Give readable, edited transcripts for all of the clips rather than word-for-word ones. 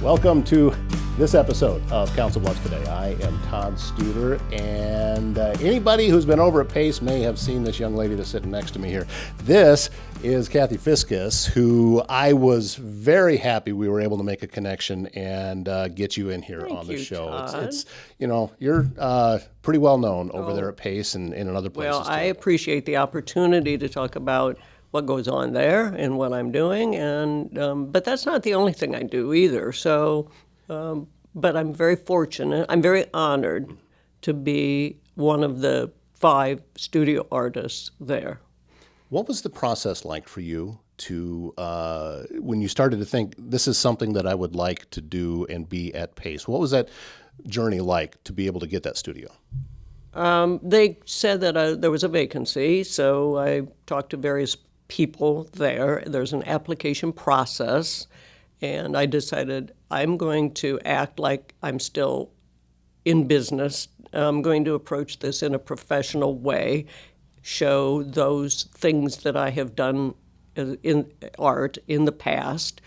Welcome to this episode of Council Bluffs Today. I am Todd Studer, and anybody who's been over at Pace may have seen this young lady that's sitting next to me here. This is Kathy Fiscus, who I was very happy we were able to make a connection and get you in here on the show. Todd. It's you're pretty well known over there at Pace and in other places. Well, I appreciate the opportunity to talk about what goes on there and what I'm doing, and but that's not the only thing I do either. So, but I'm very fortunate. I'm very honored to be one of the 5 studio artists there. What was the process like for you to when you started to think this is something that I would like to do and be at Pace? What was that journey like to be able to get that studio? They said that there was a vacancy, so I talked to various people there. There's an application process, and I decided I'm going to act like I'm still in business. I'm going to approach this in a professional way, show those things that I have done in art in the past,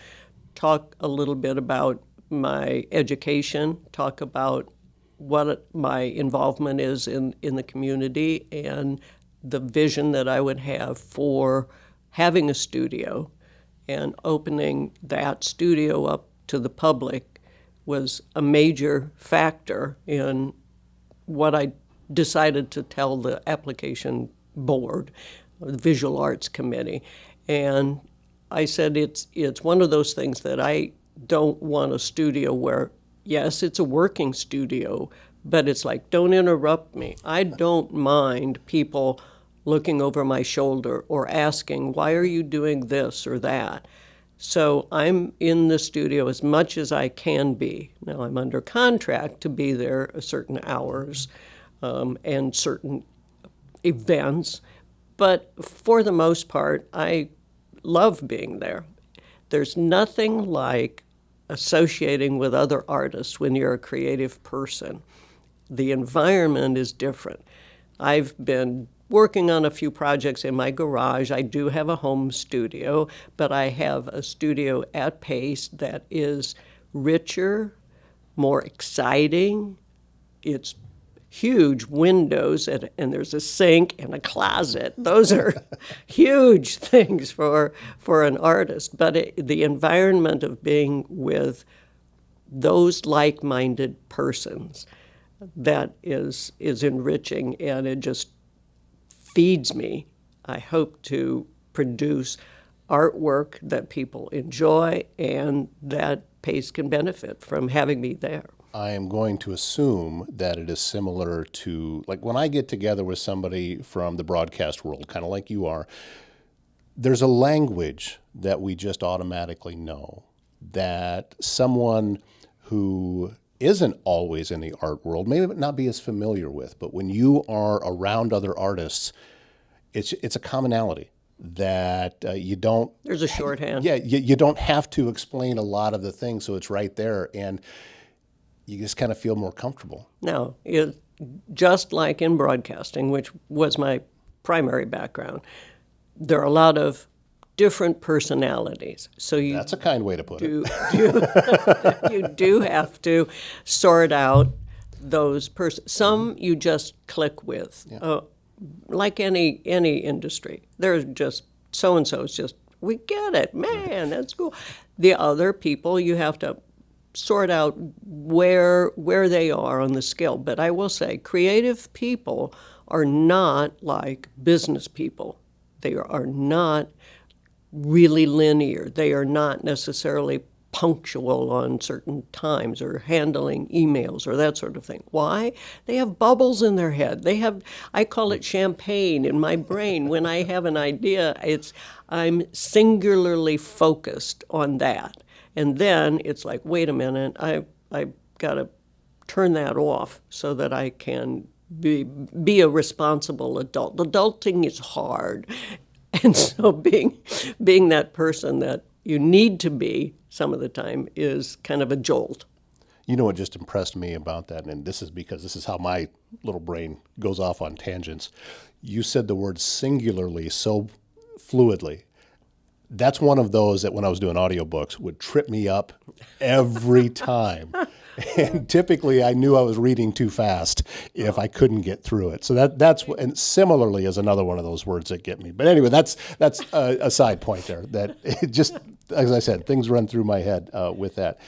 talk a little bit about my education, talk about what my involvement is in the community, and the vision that I would have for having a studio. And opening that studio up to the public was a major factor in what I decided to tell the application board, the Visual Arts Committee. And I said it's one of those things that I don't want a studio where, yes, it's a working studio, but it's like, don't interrupt me. I don't mind people looking over my shoulder or asking, why are you doing this or that? So I'm in the studio as much as I can be. Now I'm under contract to be there certain hours and certain events, but for the most part, I love being there. There's nothing like associating with other artists when you're a creative person. The environment is different. I've been working on a few projects in my garage. I do have a home studio, but I have a studio at Pace that is richer, more exciting. It's huge windows, and there's a sink and a closet. Those are huge things for an artist. But the environment of being with those like-minded persons, that is enriching, and it just feeds me. I hope to produce artwork that people enjoy and that Pace can benefit from having me there. I am going to assume that it is similar to, like when I get together with somebody from the broadcast world, kind of like you are, there's a language that we just automatically know that someone who isn't always in the art world may not be as familiar with, but when you are around other artists, it's a commonality that you don't... There's a shorthand. Yeah, you don't have to explain a lot of the things, so it's right there, and you just kind of feel more comfortable. No, just like in broadcasting, which was my primary background, there are a lot of different personalities. So that's a kind way to put it. You do have to sort out those persons. Some you just click with. Yeah. Like any industry. There's just so-and-so is just, we get it, man, that's cool. The other people, you have to sort out where they are on the scale. But I will say, creative people are not like business people. They are not really linear. They are not necessarily punctual on certain times or handling emails or that sort of thing. Why? They have bubbles in their head. I call it champagne in my brain. When I have an idea, I'm singularly focused on that. And then it's like, wait a minute, I've got to turn that off so that I can be a responsible adult. Adulting is hard. And so being that person that you need to be some of the time is kind of a jolt. You know what just impressed me about that, and this is because this is how my little brain goes off on tangents. You said the word singularly so fluidly. that's one of those that when I was doing audiobooks would trip me up every time. And typically I knew I was reading too fast if I couldn't get through it. So and similarly is another one of those words that get me. But anyway, that's a side point there that it just, as I said, things run through my head with that.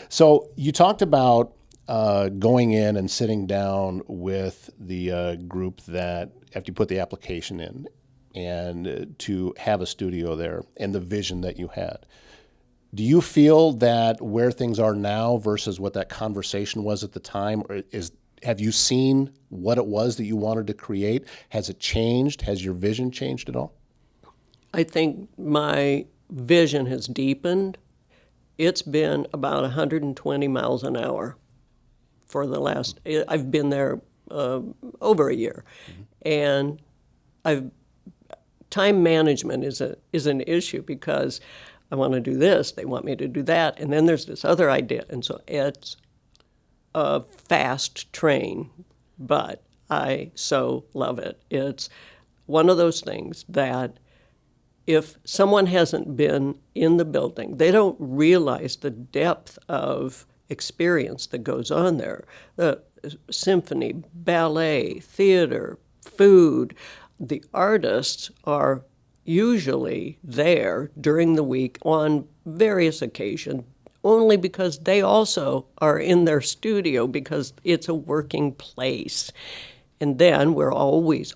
So you talked about going in and sitting down with the group that after you put the application in and to have a studio there and the vision that you had. Do you feel that where things are now versus what that conversation was at the time, or have you seen what it was that you wanted to create? Has it changed? Has your vision changed at all? I think my vision has deepened. It's been about 120 miles an hour for the last, I've been there over a year. And time management is an issue because I want to do this, they want me to do that, and then there's this other idea. And so it's a fast train, but I so love it. It's one of those things that if someone hasn't been in the building, they don't realize the depth of experience that goes on there. The symphony, ballet, theater, food. The artists are usually there during the week on various occasions, only because they also are in their studio because it's a working place. And then we're always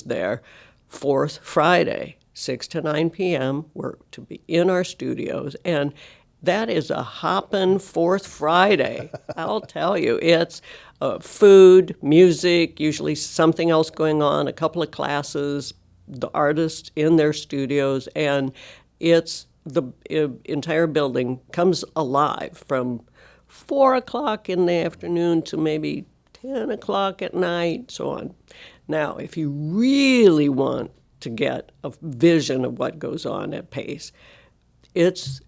there. Fourth Friday, 6 to 9 p.m., we're to be in our studios. And that is a hoppin' Fourth Friday. I'll tell you, it's food, music, usually something else going on, a couple of classes, the artists in their studios, and it's the entire building comes alive from 4 o'clock in the afternoon to maybe 10 o'clock at night, so on. Now, if you really want to get a vision of what goes on at Pace, it's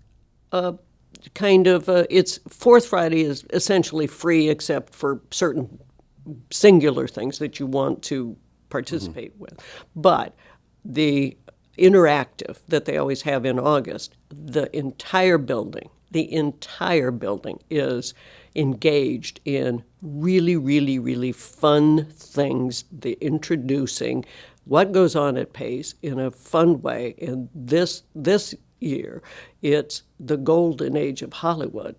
it's Fourth Friday is essentially free except for certain singular things that you want to participate with. But the interactive that they always have in August, the entire building is engaged in really, really, really fun things. The introducing what goes on at Pace in a fun way. And this year, it's the golden age of Hollywood.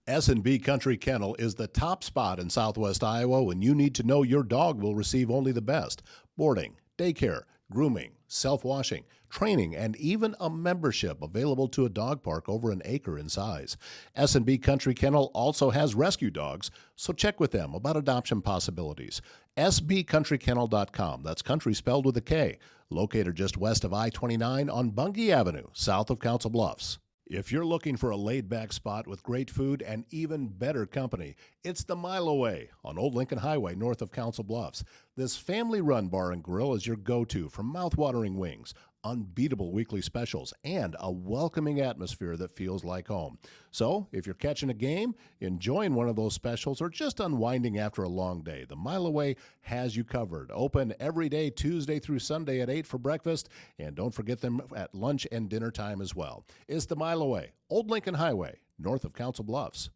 S&B Country Kennel is the top spot in Southwest Iowa when you need to know your dog will receive only the best. Boarding, daycare, grooming, self-washing, training, and even a membership available to a dog park over an acre in size. S&B Country Kennel also has rescue dogs, so check with them about adoption possibilities. sbcountrykennel.com, that's country spelled with a K, located just west of I-29 on Bungie Avenue, south of Council Bluffs. If you're looking for a laid-back spot with great food and even better company, it's the Mile Away on Old Lincoln Highway north of Council Bluffs. This family-run bar and grill is your go-to for mouth-watering wings, unbeatable weekly specials, and a welcoming atmosphere that feels like home. So, if you're catching a game, enjoying one of those specials, or just unwinding after a long day, the Mile Away has you covered. Open every day, Tuesday through Sunday at 8 for breakfast, and don't forget them at lunch and dinner time as well. It's the Mile Away, Old Lincoln Highway, north of Council Bluffs.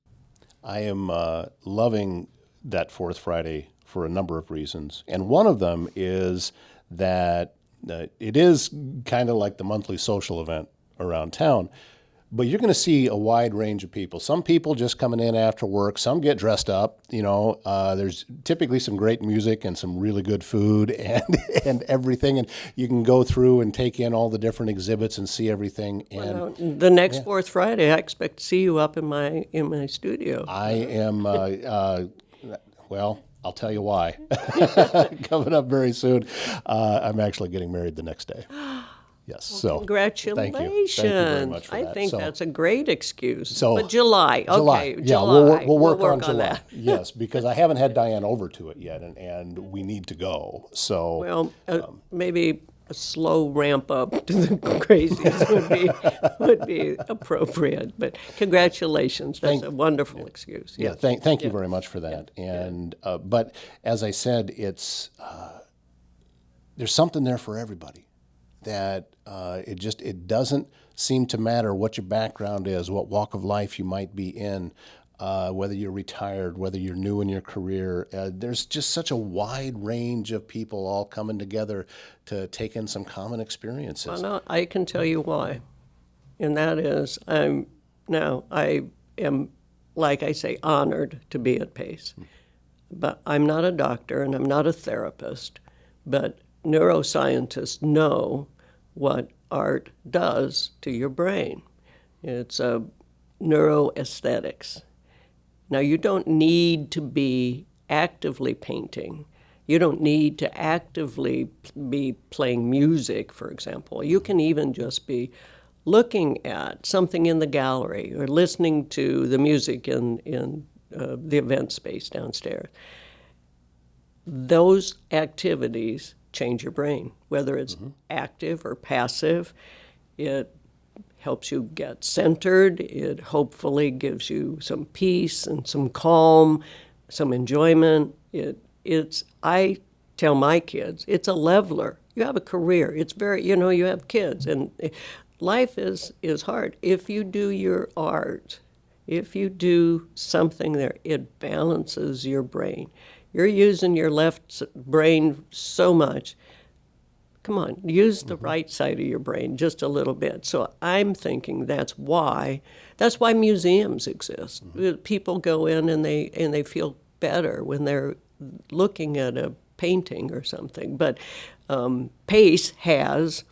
I am loving that Fourth Friday for a number of reasons, and one of them is that it is kind of like the monthly social event around town, but you're going to see a wide range of people. Some people just coming in after work, some get dressed up, there's typically some great music and some really good food and everything, and you can go through and take in all the different exhibits and see everything. And the next Fourth Friday, I expect to see you up in my studio. I am, I'll tell you why. Coming up very soon. I'm actually getting married the next day. Yes. Well, so congratulations. Thank you very much for that. I think that's a great excuse. So, but July. Okay. Yeah, July. we'll work on July. That. Yes, because I haven't had Diane over to it yet, and we need to go. So maybe a slow ramp up to the crazies would be appropriate. But congratulations. That's a wonderful excuse. Yeah, thank you very much for that. And but as I said, it's there's something there for everybody. That it doesn't seem to matter what your background is, what walk of life you might be in, whether you're retired, whether you're new in your career. There's just such a wide range of people all coming together to take in some common experiences. Well, no, I can tell you why. And that is, I am, like I say, honored to be at Pace. But I'm not a doctor and I'm not a therapist, but neuroscientists know what art does to your brain. It's neuroaesthetics. Now, you don't need to be actively painting. You don't need to actively be playing music, for example. You can even just be looking at something in the gallery or listening to the music in the event space downstairs. Those activities change your brain, whether it's active or passive. It helps you get centered. It hopefully gives you some peace and some calm, some enjoyment. I tell my kids, it's a leveler. You have a career. It's very, you have kids, and life is hard. If you do your art, if you do something there, it balances your brain. You're using your left brain so much. Come on, use the right side of your brain just a little bit. So I'm thinking that's why museums exist. People go in and they feel better when they're looking at a painting or something. But Pace has,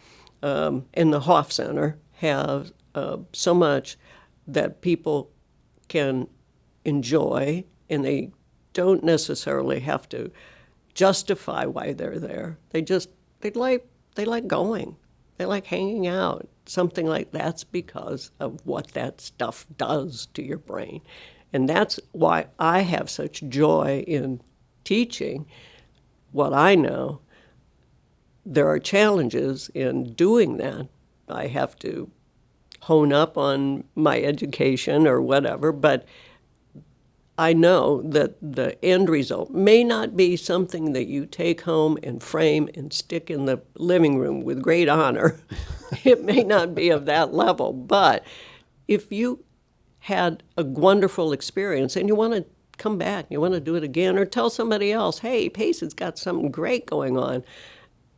and the Hoff Center have so much that people can enjoy, and they don't necessarily have to justify why they're there. They like going. They like hanging out. Something like that's because of what that stuff does to your brain. And that's why I have such joy in teaching what I know. There are challenges in doing that. I have to hone up on my education or whatever, but I know that the end result may not be something that you take home and frame and stick in the living room with great honor. It may not be of that level, but if you had a wonderful experience and you want to come back, you want to do it again, or tell somebody else, hey, Pace has got something great going on,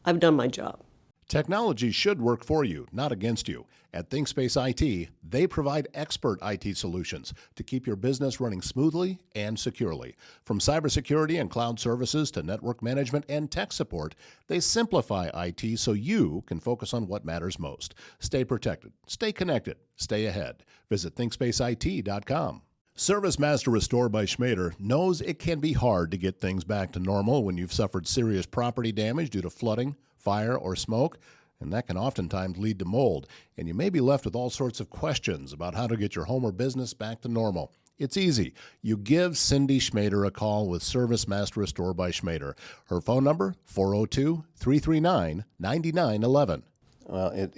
I've done my job. Technology should work for you, not against you. At ThinkSpace IT, they provide expert IT solutions to keep your business running smoothly and securely. From cybersecurity and cloud services to network management and tech support, they simplify IT so you can focus on what matters most. Stay protected, stay connected, stay ahead. Visit ThinkSpaceIT.com. Service Master Restore by Schmader knows it can be hard to get things back to normal when you've suffered serious property damage due to flooding, fire, or smoke, and that can oftentimes lead to mold, and you may be left with all sorts of questions about how to get your home or business back to normal. It's easy. You give Cindy Schmader a call with Service Master Restore by Schmader. Her phone number, 402-339-9911. Well,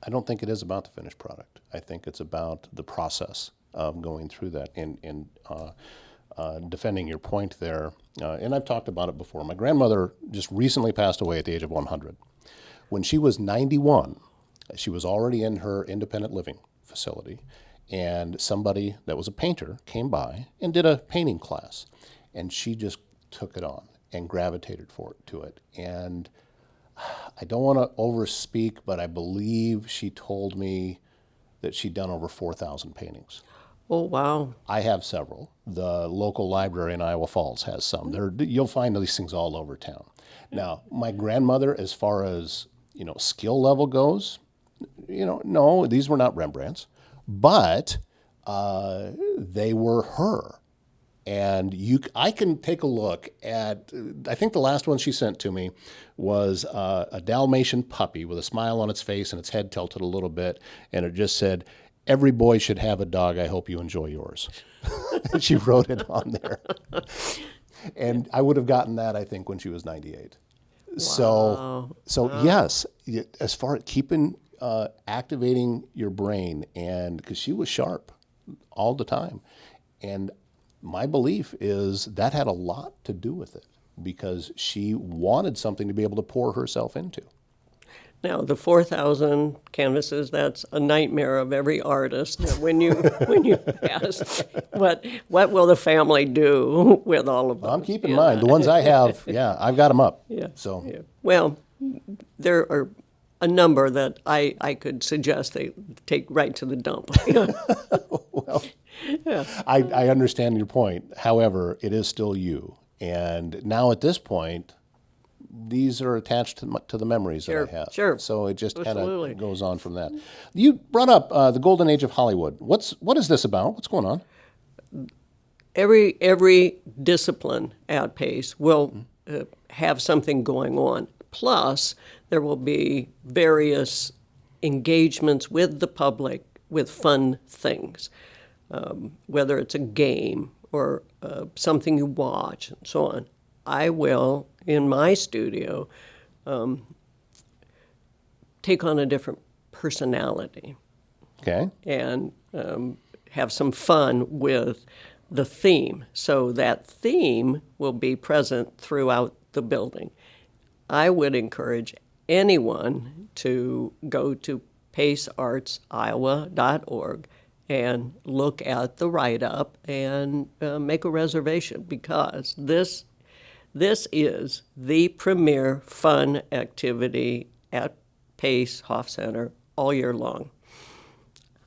I don't think it is about the finished product. I think it's about the process of going through that and defending your point there. And I've talked about it before. My grandmother just recently passed away at the age of 100. When she was 91, she was already in her independent living facility, and somebody that was a painter came by and did a painting class, and she just took it on and gravitated to it. And I don't want to overspeak, but I believe she told me that she'd done over 4,000 paintings. Oh, wow. I have several. The local library in Iowa Falls has some. You'll find these things all over town. Now, my grandmother, as far as skill level goes, no, these were not Rembrandts, but they were her. And I can take a look at, I think the last one she sent to me was a Dalmatian puppy with a smile on its face and its head tilted a little bit, and it just said, "Every boy should have a dog. I hope you enjoy yours." She wrote it on there. And I would have gotten that, I think, when she was 98. Wow. So yes, as far as keeping, activating your brain, and because she was sharp all the time. And my belief is that had a lot to do with it, because she wanted something to be able to pour herself into. Now, the 4,000 canvases, that's a nightmare of every artist. When you pass, what will the family do with all of them? I'm keeping mine. The ones I have, yeah, I've got them up. Yeah. So Yeah. Well, there are a number that I could suggest they take right to the dump. I understand your point. However, it is still you. And now at this point, these are attached to the memories Sure, that I have. sure. So it just kind Absolutely. of goes on from that. You brought up the golden age of Hollywood. What is this about? What's going on? Every discipline at Pace will have something going on. Plus, there will be various engagements with the public with fun things, whether it's a game or something you watch and so on. I will, in my studio, take on a different personality Okay. and have some fun with the theme. So that theme will be present throughout the building. I would encourage anyone to go to paceartsiowa.org and look at the write-up and make a reservation, because this is the premier fun activity at Pace Hoff Center all year long.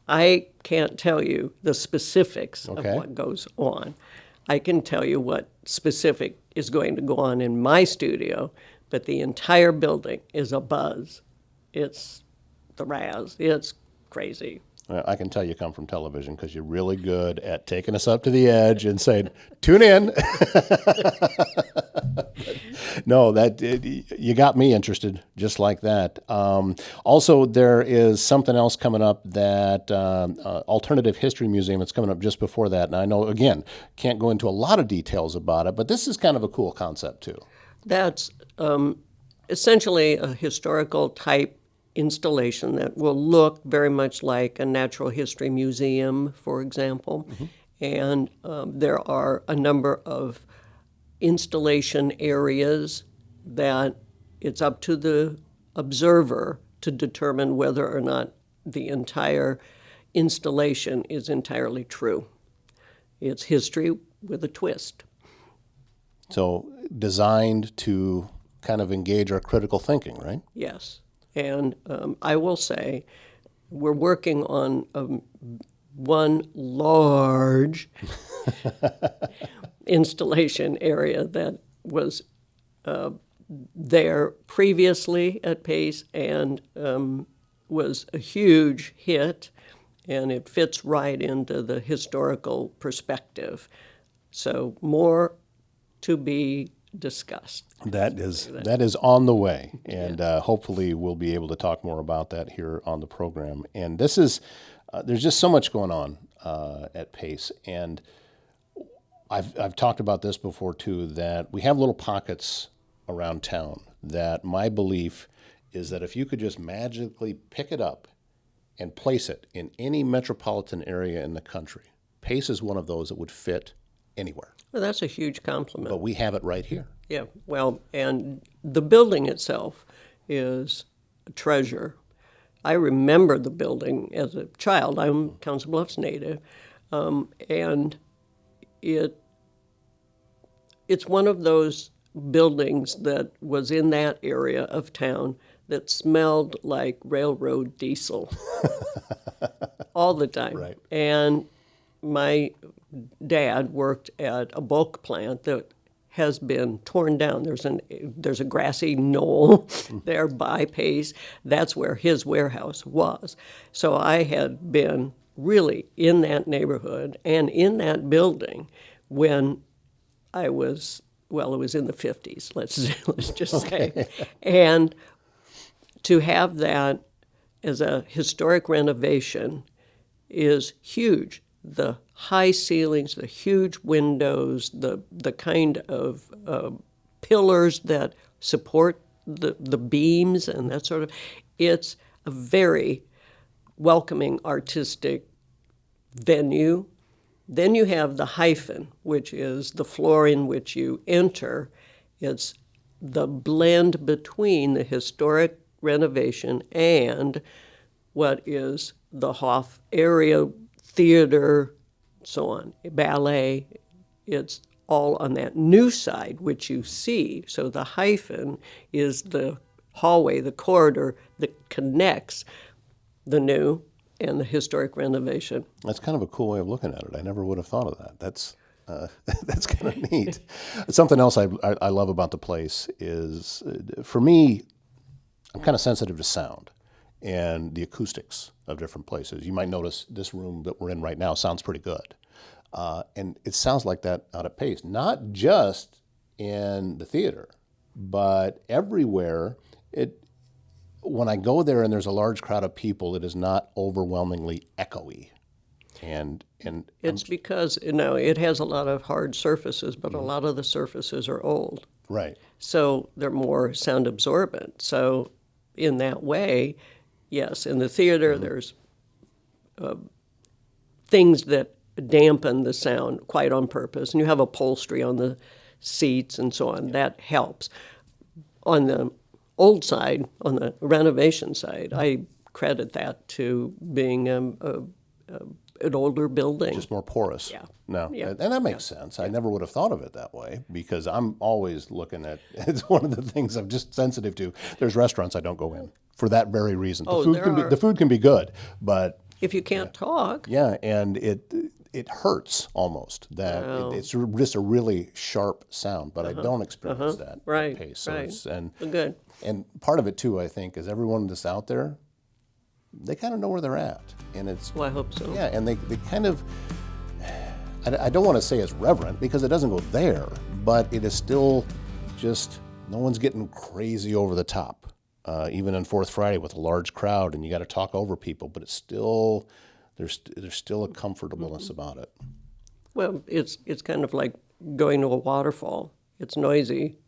I can't tell you the specifics of what goes on. I can tell you what specific is going to go on in my studio, but the entire building is abuzz. It's the razz. It's crazy. Well, I can tell you come from television because you're really good at taking us up to the edge and saying, tune in. No, you got me interested just like that. Also, there is something else coming up, that Alternative History Museum. It's coming up just before that. And I know, again, can't go into a lot of details about it, but this is kind of a cool concept too. That's essentially a historical type installation that will look very much like a natural history museum, for example. Mm-hmm. And there are a number of installation areas that it's up to the observer to determine whether or not the entire installation is entirely true. It's history with a twist. So designed to kind of engage our critical thinking, right? Yes. And I will say we're working on one large installation area that was there previously at Pace and was a huge hit, and it fits right into the historical perspective. So more to be discussed. That is on the way, and hopefully we'll be able to talk more about that here on the program. And this is there's just so much going on at Pace, and I've talked about this before too, that we have little pockets around town that my belief is that if you could just magically pick it up and place it in any metropolitan area in the country, Pace is one of those that would fit anywhere. Well, that's a huge compliment. But we have it right here. Yeah, well, and the building itself is a treasure. I remember the building as a child. I'm Council Bluffs native, and it's one of those buildings that was in that area of town that smelled like railroad diesel all the time. Right. And my dad worked at a bulk plant that has been torn down. There's a grassy knoll there by Pace. That's where his warehouse was. So I had been really in that neighborhood and in that building when I was, well, it was in the 50s, let's just say. And to have that as a historic renovation is huge. The high ceilings, the huge windows, the kind of pillars that support the beams and that sort of, it's a very welcoming artistic venue. Then you have the hyphen, which is the floor in which you enter. It's the blend between the historic renovation and what is the Hoff area theater, so on, ballet. It's all on that new side, which you see. So the hyphen is the hallway, the corridor that connects the new and the historic renovation. That's kind of a cool way of looking at it. I never would have thought of that. That's that's kind of neat. Something else I love about the place is, for me, I'm kind of sensitive to sound and the acoustics of different places. You might notice this room that we're in right now sounds pretty good. And it sounds like that out at Pace, not just in the theater, but everywhere. When I go there and there's a large crowd of people, it is not overwhelmingly echoey. And It's because, it has a lot of hard surfaces, but a lot of the surfaces are old. right. So they're more sound absorbent. So in that way, yes, in the theater, there's things that dampen the sound quite on purpose. And you have upholstery on the seats and so on. That helps. On the old side, on the renovation side, I credit that to being an older building. Just more porous. Yeah. No, Yeah. and that makes sense. I never would have thought of it that way, because I'm always looking at, it's one of the things I'm just sensitive to. There's restaurants I don't go in for that very reason. The food can be good, but If you can't talk, yeah, and it hurts almost. It's just a really sharp sound, but I don't experience that Right, at Pace. So right. Good. And part of it too, I think, is everyone that's out there, they kind of know where they're at, and it's well, I hope so. yeah, and they kind of, I don't want to say it's reverent, because it doesn't go there, but it is still just, no one's getting crazy over the top. Even on Fourth Friday with a large crowd, and you got to talk over people, but it's still, there's still a comfortableness about it. Well, it's kind of like going to a waterfall. It's noisy,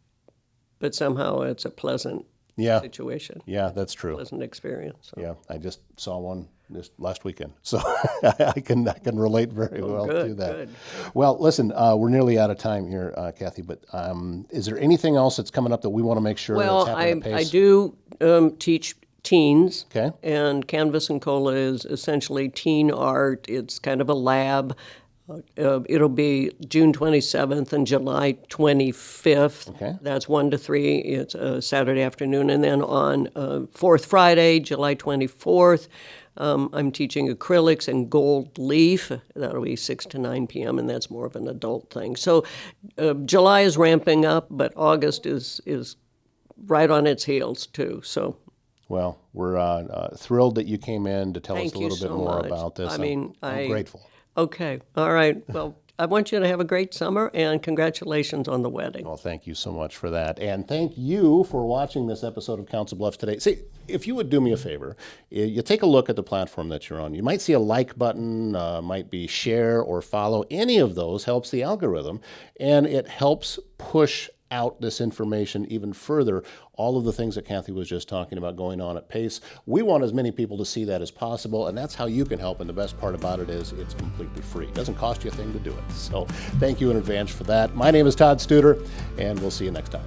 but somehow it's a pleasant situation. Yeah, that's true. Pleasant experience. So. Yeah, I just saw one this last weekend, so I can relate very well to that. Good. Well, listen, we're nearly out of time here, Kathy. But is there anything else that's coming up that we want to make sure Well, that's happening at Pace? I do teach teens. Okay. And Canvas and Cola is essentially teen art. It's kind of a lab. It'll be June 27th and July 25th. Okay. That's 1 to 3. It's a Saturday afternoon. And then on Fourth Friday, July 24th, I'm teaching acrylics and gold leaf. That'll be 6 to 9 p.m., and that's more of an adult thing. So July is ramping up, but August is right on its heels, too. So. Well, we're thrilled that you came in to tell us Thank a you little bit so more much. about this. I mean, I'm grateful. Okay. All right. Well, I want you to have a great summer, and congratulations on the wedding. Well, thank you so much for that. And thank you for watching this episode of Council Bluffs Today. See, if you would do me a favor, you take a look at the platform that you're on. You might see a like button, might be share or follow. Any of those helps the algorithm, and it helps push out this information even further, all of the things that Kathy was just talking about going on at Pace. We want as many people to see that as possible, and that's how you can help, and the best part about it is it's completely free. It doesn't cost you a thing to do it. So thank you in advance for that. My name is Todd Studer, and we'll see you next time.